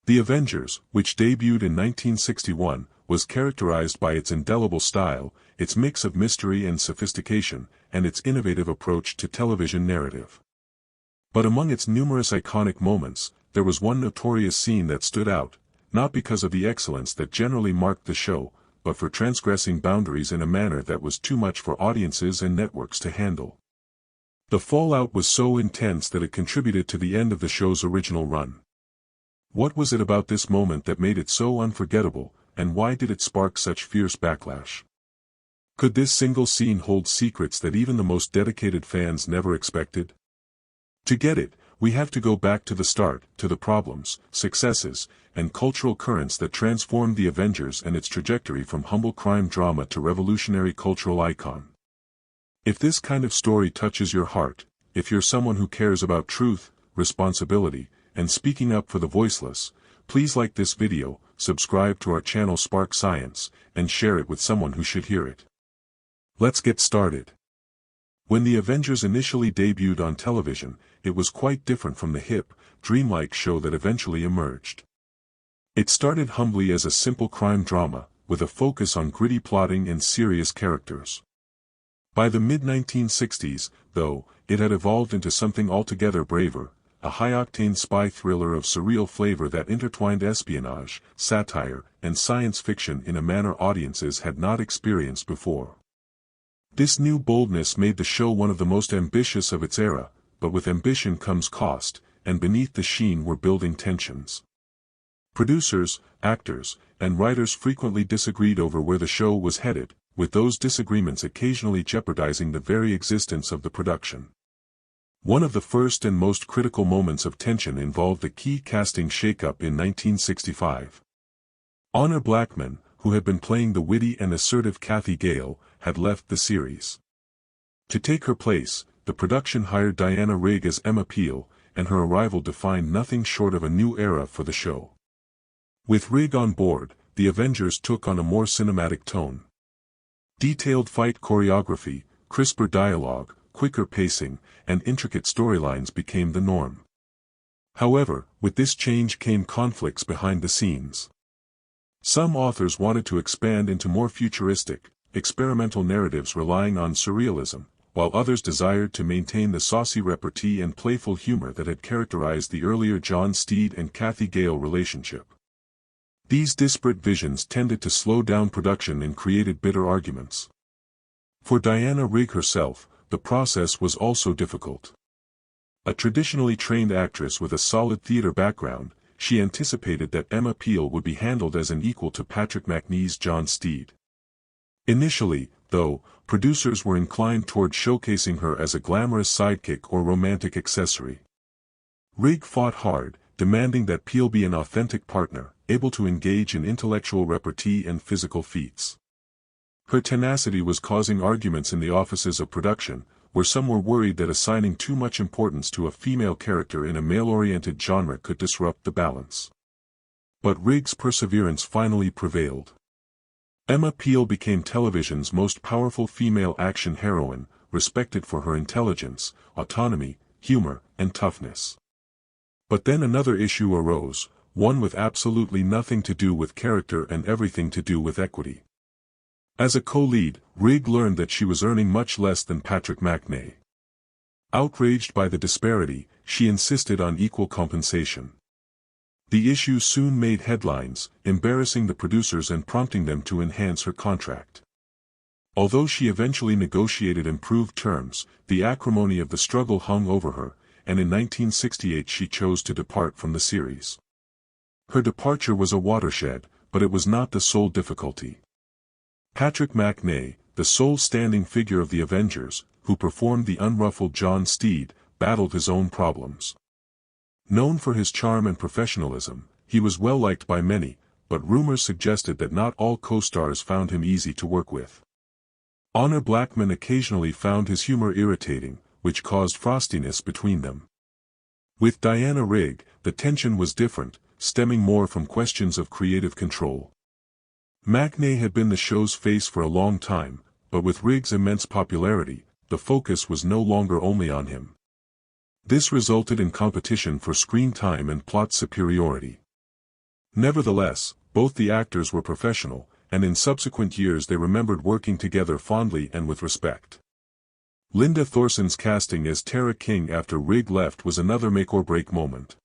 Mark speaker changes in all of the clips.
Speaker 1: The Avengers, which debuted in 1961, was characterized by its indelible style, its mix of mystery and sophistication, and its innovative approach to television narrative. But among its numerous iconic moments, there was one notorious scene that stood out, not because of the excellence that generally marked the show, but for transgressing boundaries in a manner that was too much for audiences and networks to handle. The fallout was so intense that it contributed to the end of the show's original run. What was it about this moment that made it so unforgettable, and why did it spark such fierce backlash? Could this single scene hold secrets that even the most dedicated fans never expected? To get it, we have to go back to the start, to the problems, successes, and cultural currents that transformed the Avengers and its trajectory from humble crime drama to revolutionary cultural icon. If this kind of story touches your heart, if you're someone who cares about truth, responsibility, and speaking up for the voiceless, please like this video, subscribe to our channel Spark Science, and share it with someone who should hear it. Let's get started. When the Avengers initially debuted on television, it was quite different from the hip, dreamlike show that eventually emerged. It started humbly as a simple crime drama, with a focus on gritty plotting and serious characters. By the mid-1960s, though, it had evolved into something altogether braver, a high-octane spy thriller of surreal flavor that intertwined espionage, satire, and science fiction in a manner audiences had not experienced before. This new boldness made the show one of the most ambitious of its era, but with ambition comes cost, and beneath the sheen were building tensions. Producers, actors, and writers frequently disagreed over where the show was headed, with those disagreements occasionally jeopardizing the very existence of the production. One of the first and most critical moments of tension involved a key casting shakeup in 1965. Honor Blackman, who had been playing the witty and assertive Kathy Gale, had left the series. To take her place, the production hired Diana Rigg as Emma Peel, and her arrival defined nothing short of a new era for the show. With Rigg on board, the Avengers took on a more cinematic tone. Detailed fight choreography, crisper dialogue, quicker pacing, and intricate storylines became the norm. However, with this change came conflicts behind the scenes. Some authors wanted to expand into more futuristic, experimental narratives relying on surrealism, while others desired to maintain the saucy repartee and playful humor that had characterized the earlier John Steed and Kathy Gale relationship. These disparate visions tended to slow down production and created bitter arguments. For Diana Rigg herself, the process was also difficult. A traditionally trained actress with a solid theater background, she anticipated that Emma Peel would be handled as an equal to Patrick Macnee's John Steed. Initially, though, producers were inclined toward showcasing her as a glamorous sidekick or romantic accessory. Rigg fought hard, demanding that Peel be an authentic partner, able to engage in intellectual repartee and physical feats. Her tenacity was causing arguments in the offices of production, where some were worried that assigning too much importance to a female character in a male-oriented genre could disrupt the balance. But Rigg's perseverance finally prevailed. Emma Peel became television's most powerful female action heroine, respected for her intelligence, autonomy, humor, and toughness. But then another issue arose, one with absolutely nothing to do with character and everything to do with equity. As a co-lead, Rigg learned that she was earning much less than Patrick Macnee. Outraged by the disparity, she insisted on equal compensation. The issue soon made headlines, embarrassing the producers and prompting them to enhance her contract. Although she eventually negotiated improved terms, the acrimony of the struggle hung over her, and in 1968 she chose to depart from the series. Her departure was a watershed, but it was not the sole difficulty. Patrick Macnee, the sole standing figure of the Avengers, who performed the unruffled John Steed, battled his own problems. Known for his charm and professionalism, he was well liked by many, but rumors suggested that not all co-stars found him easy to work with. Honor Blackman occasionally found his humor irritating, which caused frostiness between them. With Diana Rigg, the tension was different, stemming more from questions of creative control. Macnee had been the show's face for a long time, but with Rigg's immense popularity, the focus was no longer only on him. This resulted in competition for screen time and plot superiority. Nevertheless, both the actors were professional, and in subsequent years they remembered working together fondly and with respect. Linda Thorson's casting as Tara King after Rigg left was another make-or-break moment.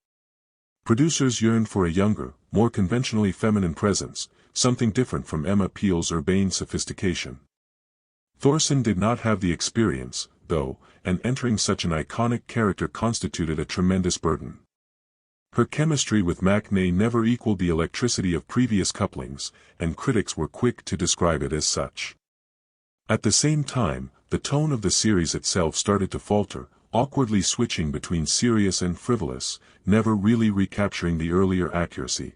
Speaker 1: Producers yearned for a younger, more conventionally feminine presence, something different from Emma Peel's urbane sophistication. Thorson did not have the experience, though, and entering such an iconic character constituted a tremendous burden. Her chemistry with McNay never equaled the electricity of previous couplings, and critics were quick to describe it as such. At the same time, the tone of the series itself started to falter, awkwardly switching between serious and frivolous, never really recapturing the earlier accuracy.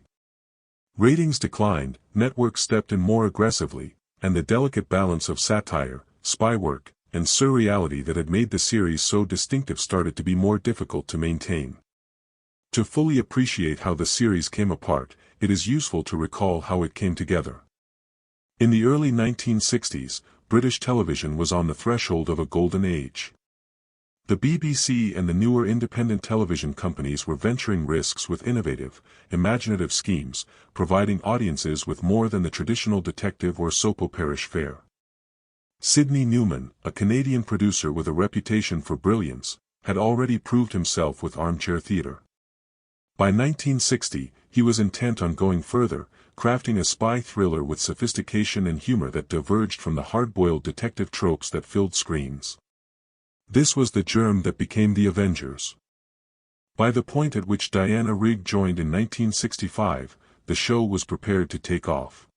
Speaker 1: Ratings declined, networks stepped in more aggressively, and the delicate balance of satire, spy work, and surreality that had made the series so distinctive started to be more difficult to maintain. To fully appreciate how the series came apart, it is useful to recall how it came together. In the early 1960s, British television was on the threshold of a golden age. The BBC and the newer independent television companies were venturing risks with innovative, imaginative schemes, providing audiences with more than the traditional detective or soap opera fare. Sidney Newman, a Canadian producer with a reputation for brilliance, had already proved himself with armchair theatre. By 1960, he was intent on going further, crafting a spy thriller with sophistication and humor that diverged from the hard-boiled detective tropes that filled screens. This was the germ that became the Avengers. By the point at which Diana Rigg joined in 1965, the show was prepared to take off.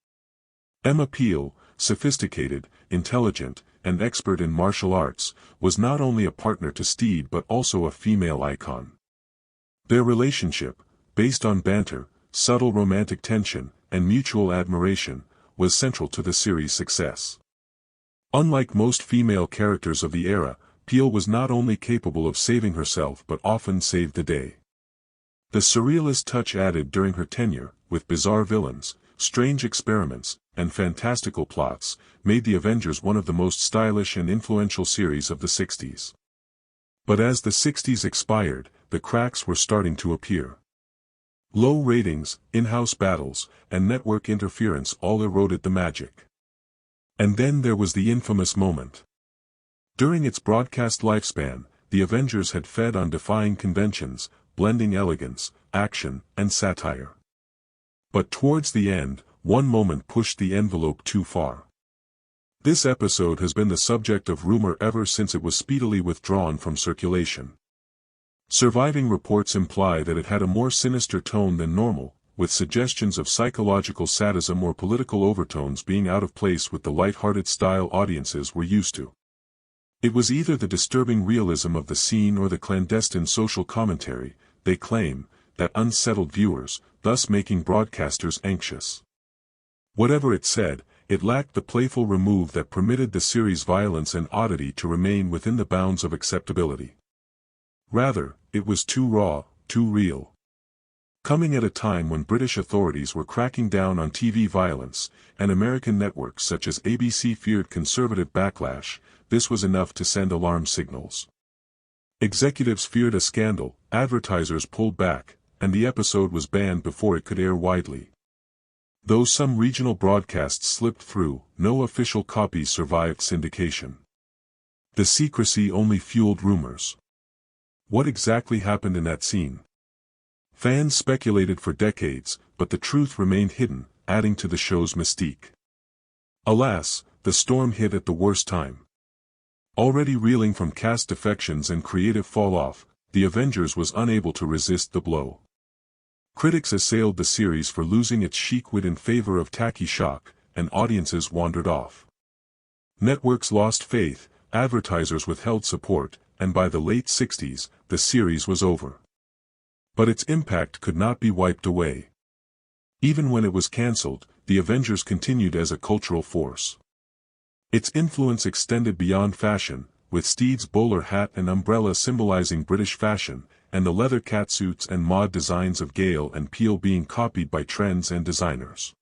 Speaker 1: Emma Peel, sophisticated, intelligent, and expert in martial arts, was not only a partner to Steed but also a female icon. Their relationship, based on banter, subtle romantic tension, and mutual admiration, was central to the series' success. Unlike most female characters of the era, Peel was not only capable of saving herself but often saved the day. The surrealist touch added during her tenure, with bizarre villains, strange experiments, and fantastical plots, made the Avengers one of the most stylish and influential series of the 60s. But as the 60s expired, the cracks were starting to appear. Low ratings, in-house battles, and network interference all eroded the magic. And then there was the infamous moment. During its broadcast lifespan, the Avengers had fed on defying conventions, blending elegance, action, and satire. But towards the end, one moment pushed the envelope too far. This episode has been the subject of rumor ever since it was speedily withdrawn from circulation. Surviving reports imply that it had a more sinister tone than normal, with suggestions of psychological sadism or political overtones being out of place with the light-hearted style audiences were used to. It was either the disturbing realism of the scene or the clandestine social commentary, they claim, that unsettled viewers, thus making broadcasters anxious. Whatever it said, it lacked the playful remove that permitted the series' violence and oddity to remain within the bounds of acceptability. Rather, it was too raw, too real. Coming at a time when British authorities were cracking down on TV violence, and American networks such as ABC feared conservative backlash, this was enough to send alarm signals. Executives feared a scandal, advertisers pulled back, and the episode was banned before it could air widely. Though some regional broadcasts slipped through, no official copies survived syndication. The secrecy only fueled rumors. What exactly happened in that scene? Fans speculated for decades, but the truth remained hidden, adding to the show's mystique. Alas, the storm hit at the worst time. Already reeling from cast defections and creative fall-off, The Avengers was unable to resist the blow. Critics assailed the series for losing its chic wit in favor of tacky shock, and audiences wandered off. Networks lost faith, advertisers withheld support, and by the late 60s, the series was over. But its impact could not be wiped away. Even when it was cancelled, The Avengers continued as a cultural force. Its influence extended beyond fashion, with Steed's bowler hat and umbrella symbolizing British fashion, and the leather catsuits and mod designs of Gale and Peel being copied by trends and designers.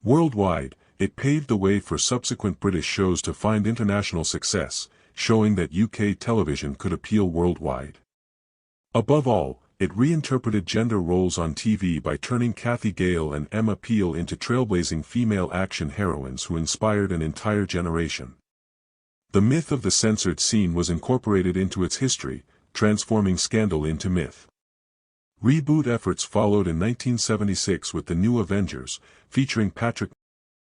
Speaker 1: Worldwide, it paved the way for subsequent British shows to find international success, showing that UK television could appeal worldwide. Above all, It reinterpreted gender roles on TV by turning Kathy Gale and Emma Peel into trailblazing female action heroines who inspired an entire generation. The myth of the censored scene was incorporated into its history, transforming scandal into myth. Reboot efforts followed in 1976 with the new Avengers, featuring Patrick